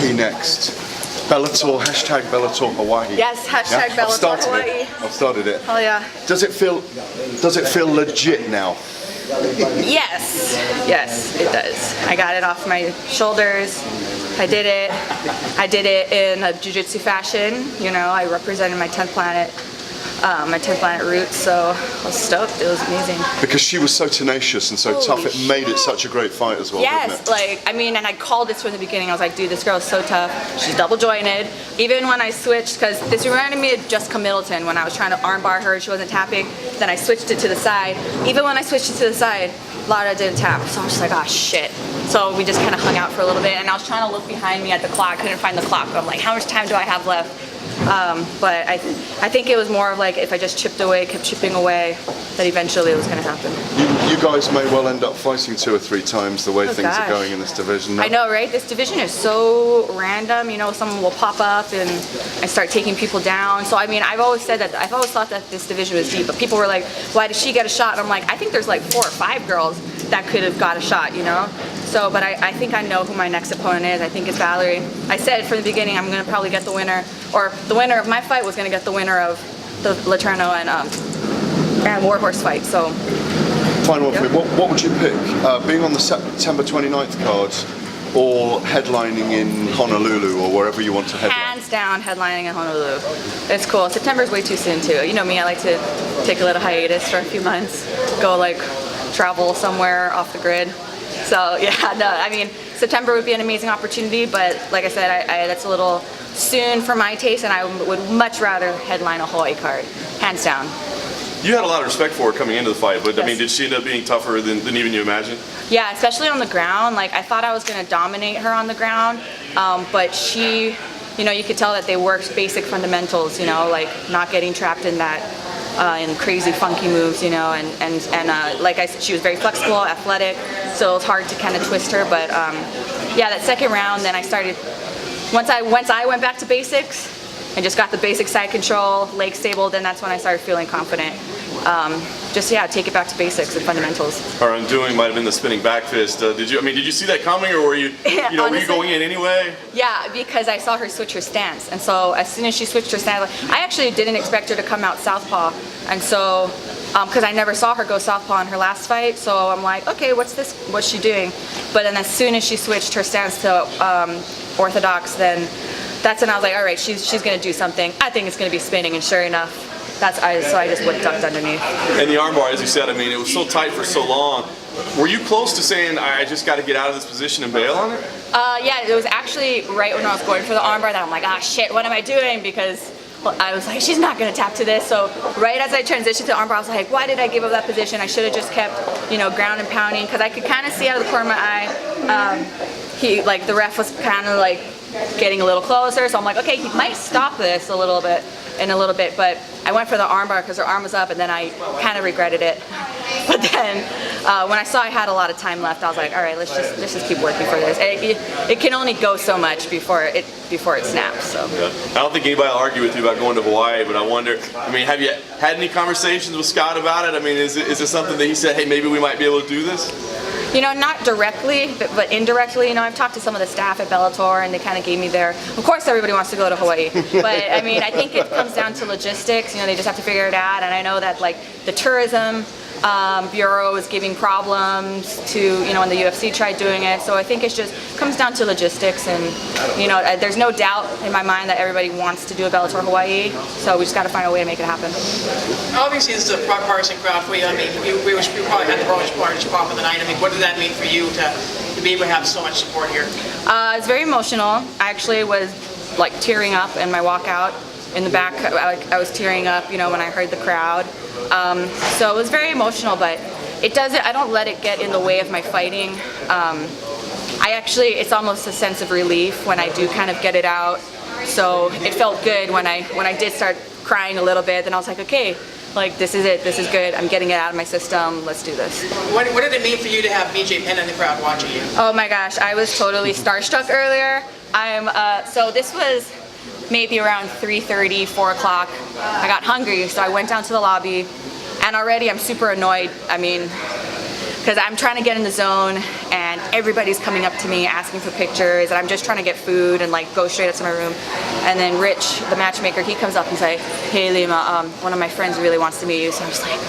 Hawaii next. Bellator, hashtag Bellator Hawaii. Yes, hashtag Bellator Hawaii. I've started it. Oh yeah. Does it feel legit now? Yes, yes, it does. I got it off my shoulders. I did it in a jiu-jitsu fashion. You know, I represented my 10th planet roots, so I was stoked. It was amazing. Because she was so tenacious and so tough, it made it such a great fight as well, yes, didn't it? like, I mean, and I called this from the beginning. I was like, dude, this girl is so tough. She's double jointed. Even when I switched, because this reminded me of Jessica Middleton when I was trying to armbar her, she wasn't tapping. Then I switched it to the side. Even when I switched it to the side, Lara didn't tap. So I was just like, oh shit. So we just kind of hung out for a little bit, and I was trying to look behind me at the clock. Couldn't find the clock. I'm like, how much time do I have left? But I think it was more of like if I just chipped away, kept chipping away, that eventually it was going to happen. You guys may well end up fighting 2 or 3 times the way things are going in this division now. I know, right? This division is so random. You know, someone will pop up and start taking people down. So I mean, I've always thought that this division was deep. But people were like, why did she get a shot? And I'm like, I think there's like 4 or 5 girls that could have got a shot, you know? So, but I think I know who my next opponent is. I think it's Valerie. I said from the beginning I'm going to probably get the winner, or the winner of my fight was going to get the winner of the Letourneau and Warhorse fight. So. Final one for me. What would you pick? Being on the September 29th card, or headlining in Honolulu, or wherever you want to headline? Hands down, headlining in Honolulu. It's cool. September's way too soon too. You know me, I like to take a little hiatus for a few months, go like travel somewhere off the grid. So yeah, no, I mean, September would be an amazing opportunity, but like I said, that's a little soon for my taste, and I would much rather headline a Hawaii card, hands down. You had a lot of respect for her coming into the fight, but yes. I mean, did she end up being tougher than even you imagined? Yeah, especially on the ground. Like, I thought I was going to dominate her on the ground, but she, you know, you could tell that they worked basic fundamentals, you know, like not getting trapped in that, in crazy funky moves, you know, and like I said, she was very flexible, athletic, so it was hard to kind of twist her. But yeah, that second round, then I started, once I went back to basics and just got the basic side control, leg stable, then that's when I started feeling confident. Just yeah, take it back to basics and fundamentals. Her undoing might have been the spinning back fist. Did you see that coming, or were you, you know, honestly, were you going in anyway? Yeah, because I saw her switch her stance, and so as soon as she switched her stance, I actually didn't expect her to come out southpaw, and so because I never saw her go southpaw in her last fight, so I'm like, okay, what's she doing? But then as soon as she switched her stance to orthodox, then that's when I was like, all right, she's gonna do something. I think it's gonna be spinning, and sure enough. So I just went ducked underneath. And the armbar, as you said, I mean, it was so tight for so long. Were you close to saying, I just got to get out of this position and bail on it? Yeah, it was actually right when I was going for the armbar that I'm like, ah, shit, what am I doing? Because I was like, she's not going to tap to this. So right as I transitioned to the armbar, I was like, why did I give up that position? I should have just kept, you know, ground and pounding, because I could kind of see out of the corner of my eye, the ref was kind of like getting a little closer. So I'm like, okay, he might stop this a little bit, but I went for the armbar because her arm was up, and then I kind of regretted it. But then when I saw I had a lot of time left, I was like, all right, let's just keep working for this. It can only go so much before it snaps. So yeah. I don't think anybody will argue with you about going to Hawaii, but I wonder, I mean, have you had any conversations with Scott about it? I mean, is it something that he said, hey, maybe we might be able to do this? You know, not directly, but indirectly. You know, I've talked to some of the staff at Bellator, and they kind of gave me their. Of course, everybody wants to go to Hawaii, but I mean, I think it comes down to logistics. You know, they just have to figure it out. And I know that like the tourism bureau is giving problems to, you know, when the UFC tried doing it. So I think it just comes down to logistics, and you know, there's no doubt in my mind that everybody wants to do a Bellator Hawaii. So we just got to find a way to make it happen. Obviously, this is a bipartisan crowd for you. I mean, we probably had the largest pop of the night. I mean, what does that mean for you to be able to have so much support here? It's very emotional. I actually was like tearing up in my walkout. In the back, I was tearing up, you know, when I heard the crowd. So it was very emotional, but it doesn't. I don't let it get in the way of my fighting. It's almost a sense of relief when I do kind of get it out. So it felt good when I did start crying a little bit. Then I was like, okay, like this is it. This is good. I'm getting it out of my system. Let's do this. What did it mean for you to have BJ Penn in the crowd watching you? Oh my gosh, I was totally starstruck earlier. So this was maybe around 3:30, 4 o'clock. I got hungry, so I went down to the lobby, and already I'm super annoyed. I mean, because I'm trying to get in the zone and everybody's coming up to me asking for pictures, and I'm just trying to get food and like go straight up to my room. And then Rich, the matchmaker, he comes up and says, "Hey Ilima, one of my friends really wants to meet you." So I'm just like,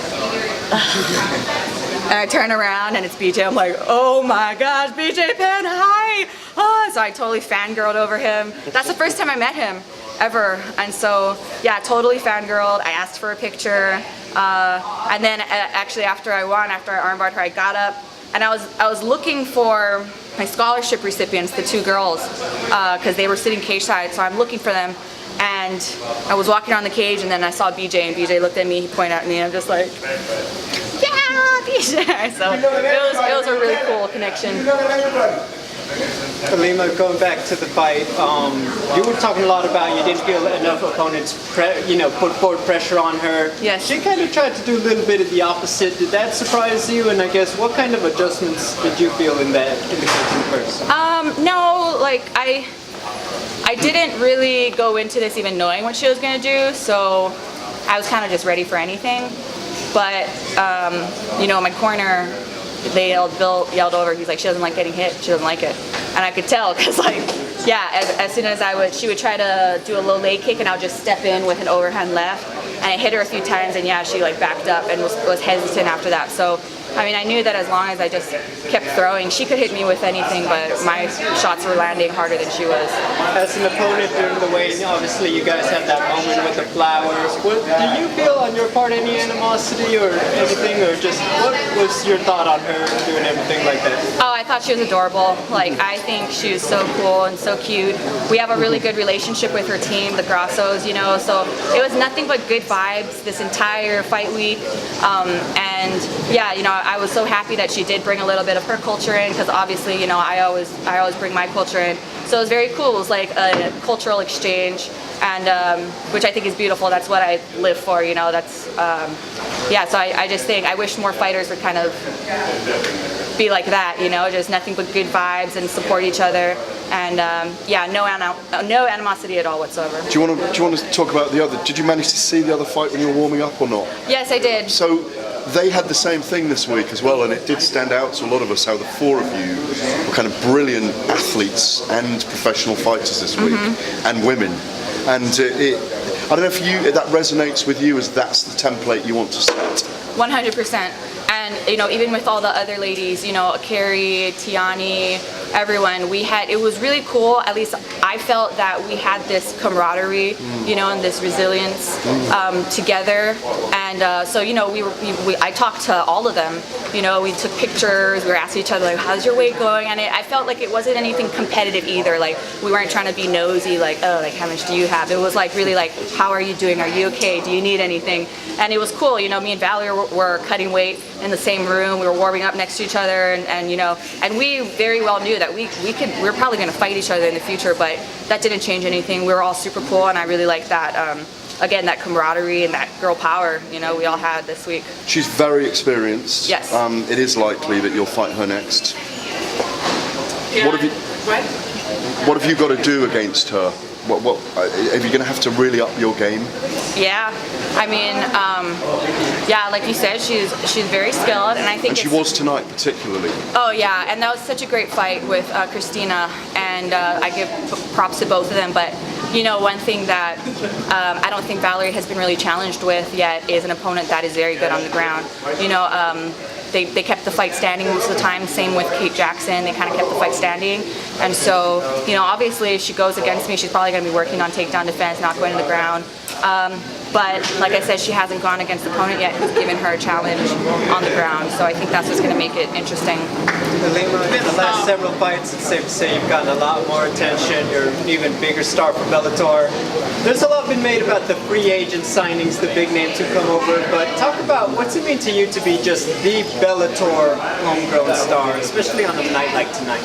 ugh. And I turn around and it's BJ. I'm like, oh my gosh, BJ Penn, hi! Oh, so I totally fangirled over him. That's the first time I met him ever, and so yeah, totally fangirled. I asked for a picture, and then actually after I won, after I armbarred her, I got up and I was looking for my scholarship recipients, the two girls, because they were sitting cage side. So I'm looking for them, and I was walking around the cage, and then I saw BJ, and BJ looked at me. He pointed at me, and I'm just like, yeah, BJ. So it was a really cool connection. Ilima, going back to the fight, you were talking a lot about you didn't feel enough opponents, put forward pressure on her. Yes. She kind of tried to do a little bit of the opposite. Did that surprise you? And I guess what kind of adjustments did you feel in the coaching first? No, like I didn't really go into this even knowing what she was gonna do, so I was kind of just ready for anything. But my corner, Bill yelled over, he's like, she doesn't like getting hit, she doesn't like it. And I could tell, because as soon as she would try to do a low leg kick, and I would just step in with an overhand left, and I hit her a few times, and yeah, she like backed up and was hesitant after that. So I mean, I knew that as long as I just kept throwing, she could hit me with anything, but my shots were landing harder than she was. As an opponent during the weigh-in, obviously you guys had that moment with the flowers. Do you feel on your part any animosity or anything, or just what was your thought on her doing everything like that? Oh, I thought she was adorable. Like, I think she was so cool and so cute. We have a really good relationship with her team, the Grassos, so it was nothing but good vibes this entire fight week. And yeah, I was so happy that she did bring a little bit of her culture in, because obviously, I always bring my culture in. So it was very cool. It was like a cultural exchange, and which I think is beautiful. That's what I live for. That's so I just think I wish more fighters would kind of be like that. Just nothing but good vibes and support each other, and no animosity at all whatsoever. Do you want to talk about the other? Did you manage to see the other fight when you were warming up or not? Yes, I did. So they had the same thing this week as well, and it did stand out to a lot of us how the four of you were kind of brilliant athletes and professional fighters this week, and women. And I don't know if that resonates with you, as that's the template you want to set. 100%. And even with all the other ladies, Carrie, Tiani, everyone, it was really cool. At least I felt that we had this camaraderie, and this resilience together. And so I talked to all of them. We took pictures. We were asking each other like, "How's your weight going?" And I felt like it wasn't anything competitive either. Like, we weren't trying to be nosy, like, "Oh, like, how much do you have?" It was like really like, "How are you doing? Are you okay? Do you need anything?" And it was cool. Me and Valerie were cutting weight in the same room. We were warming up next to each other, and we very well knew that we were probably going to fight each other in the future, but that didn't change anything. We were all super cool, and I really liked that. Again, that camaraderie and that girl power, we all had this week. She's very experienced. Yes. It is likely that you'll fight her next. Yeah. What have you got to do against her? What are you going to have to really up your game? Yeah, I mean, like you said, she's very skilled, and I think. And she was tonight particularly. Oh yeah, and that was such a great fight with Christina, and I give props to both of them. But one thing that I don't think Valerie has been really challenged with yet is an opponent that is very good on the ground. They kept the fight standing most of the time. Same with Kate Jackson. They kind of kept the fight standing. And so, obviously if she goes against me, she's probably going to be working on takedown defense, not going to the ground. But like I said, she hasn't gone against the opponent yet who's given her a challenge on the ground. So I think that's what's going to make it interesting. Ilima, in the last several fights, it's safe to say you've gotten a lot more attention. You're an even bigger star for Bellator. There's a lot been made about the free agent signings, the big names who come over, but talk about what's it mean to you to be just the Bellator homegrown star, especially on a night like tonight?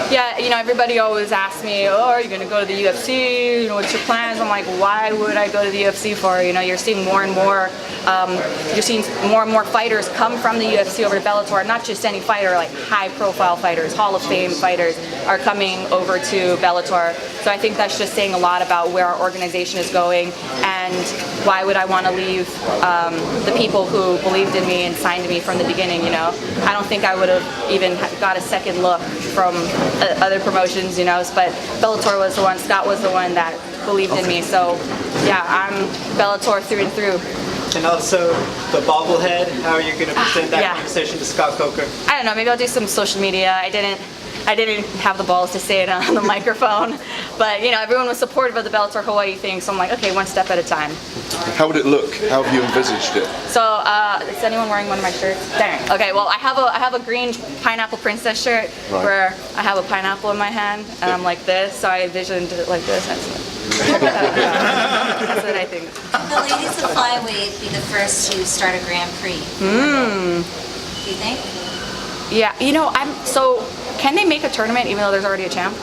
Yeah, everybody always asks me, "Oh, are you going to go to the UFC? What's your plans?" I'm like, why would I go to the UFC for? You know, you're seeing more and more, fighters come from the UFC over to Bellator. Not just any fighter, like high-profile fighters, Hall of Fame fighters are coming over to Bellator. So I think that's just saying a lot about where our organization is going, and why would I want to leave the people who believed in me and signed me from the beginning. You know, I don't think I would have even got a second look from other promotions. You know, but Bellator was the one. Scott was the one that believed in me. So yeah, I'm Bellator through and through. And also the bobblehead. How are you going to present that conversation to Scott Coker? I don't know. Maybe I'll do some social media. I didn't have the balls to say it on the microphone, but you know, everyone was supportive of the Bellator Hawaii thing, so I'm like, okay, one step at a time. How would it look? How have you envisaged it? So, is anyone wearing one of my shirts? Dang. Okay, well, I have a green pineapple princess shirt where I have a pineapple in my hand and I'm like this, so I envisioned it like this. That's what I think. The ladies of flyweight be the first to start a Grand Prix. Do you think? Yeah, you know, can they make a tournament even though there's already a champ?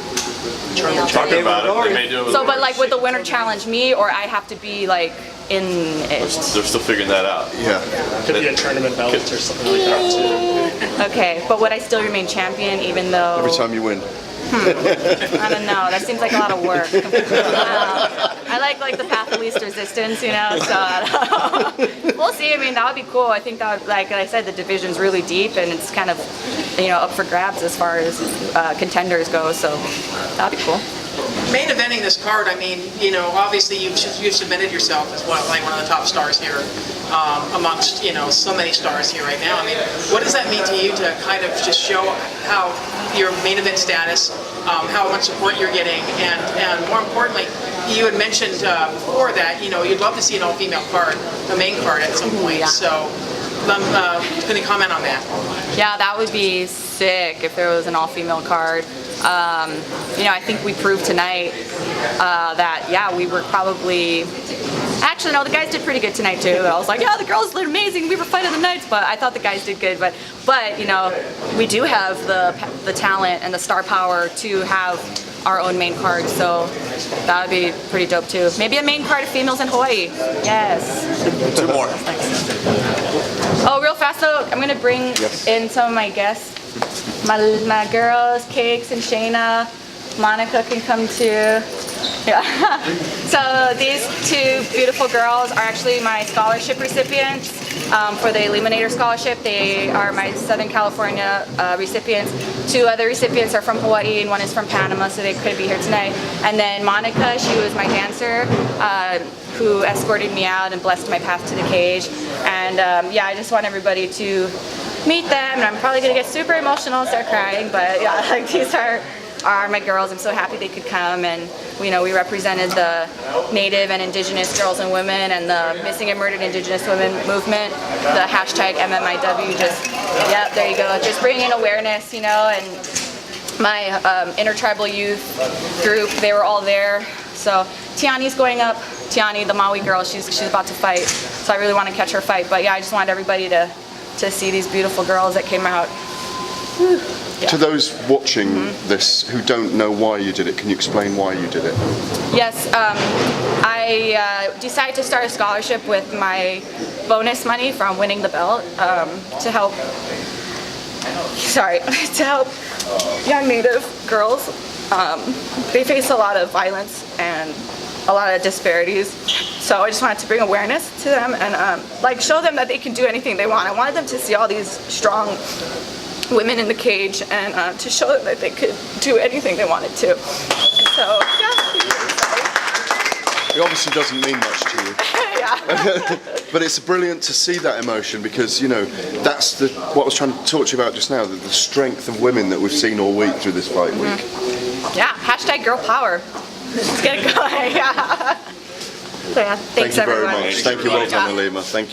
Talking about it, they may do it. So, but like, would the winner challenge me, or I have to be like in it? They're still figuring that out. Yeah. Could be a tournament belt or something like that too. Okay, but would I still remain champion even though? Every time you win. I don't know. That seems like a lot of work. I like the path of least resistance, you know. So we'll see. I mean, that would be cool. I think that would, like I said, the division's really deep and it's kind of, you know, up for grabs as far as contenders go. So that'd be cool. Main eventing this card, I mean, you know, obviously you've submitted yourself as well, like one of the top stars here, amongst, you know, so many stars here right now. I mean, what does that mean to you to kind of just show how your main event status, how much support you're getting, and more importantly, you had mentioned before that, you know, you'd love to see an all-female card, a main card at some point. Yeah. So, can you comment on that? Yeah, that would be sick if there was an all-female card. You know, I think we proved tonight that, yeah, we were probably... Actually, no, the guys did pretty good tonight, too. I was like, yeah, the girls did amazing. We were fighting the nights, but I thought the guys did good. But you know, we do have the talent and the star power to have our own main card, so that would be pretty dope, too. Maybe a main card of females in Hawaii. Yes. 2 more. Oh, real fast, though, I'm going to bring in some of my guests. My girls, Cakes and Shayna. Monica can come too. Yeah. So these 2 beautiful girls are actually my scholarship recipients for the Eliminator Scholarship. They are my Southern California recipients. 2 other recipients are from Hawaii and one is from Panama, so they couldn't be here tonight. And then Monica, she was my dancer who escorted me out and blessed my path to the cage. And yeah, I just want everybody to meet them, and I'm probably gonna get super emotional and start crying, but yeah, like these are my girls. I'm so happy they could come, and you know, we represented the Native and Indigenous girls and women and the missing and murdered Indigenous women movement, the hashtag MMIW, just, yep, there you go, just bringing awareness, you know, and my intertribal youth group, they were all there. So Tiani's going up, Tiani, the Maui girl, she's about to fight, so I really want to catch her fight, but yeah, I just wanted everybody to see these beautiful girls that came out. Whew. Yeah. To those watching this who don't know why you did it, can you explain why you did it? Yes, I decided to start a scholarship with my bonus money from winning the belt to help young Native girls. They face a lot of violence and a lot of disparities. So I just wanted to bring awareness to them and like show them that they can do anything they want. I wanted them to see all these strong women in the cage and to show them that they could do anything they wanted to. And so, yeah. It obviously doesn't mean much to you. Yeah. But it's brilliant to see that emotion because, you know, that's what I was trying to talk to you about just now, the strength of women that we've seen all week through this fight week. Yeah, hashtag girl power. Let's get it going. Yeah. So, yeah, thanks Thank you very everyone. much. Thank you, well done, Ilima. Thank you.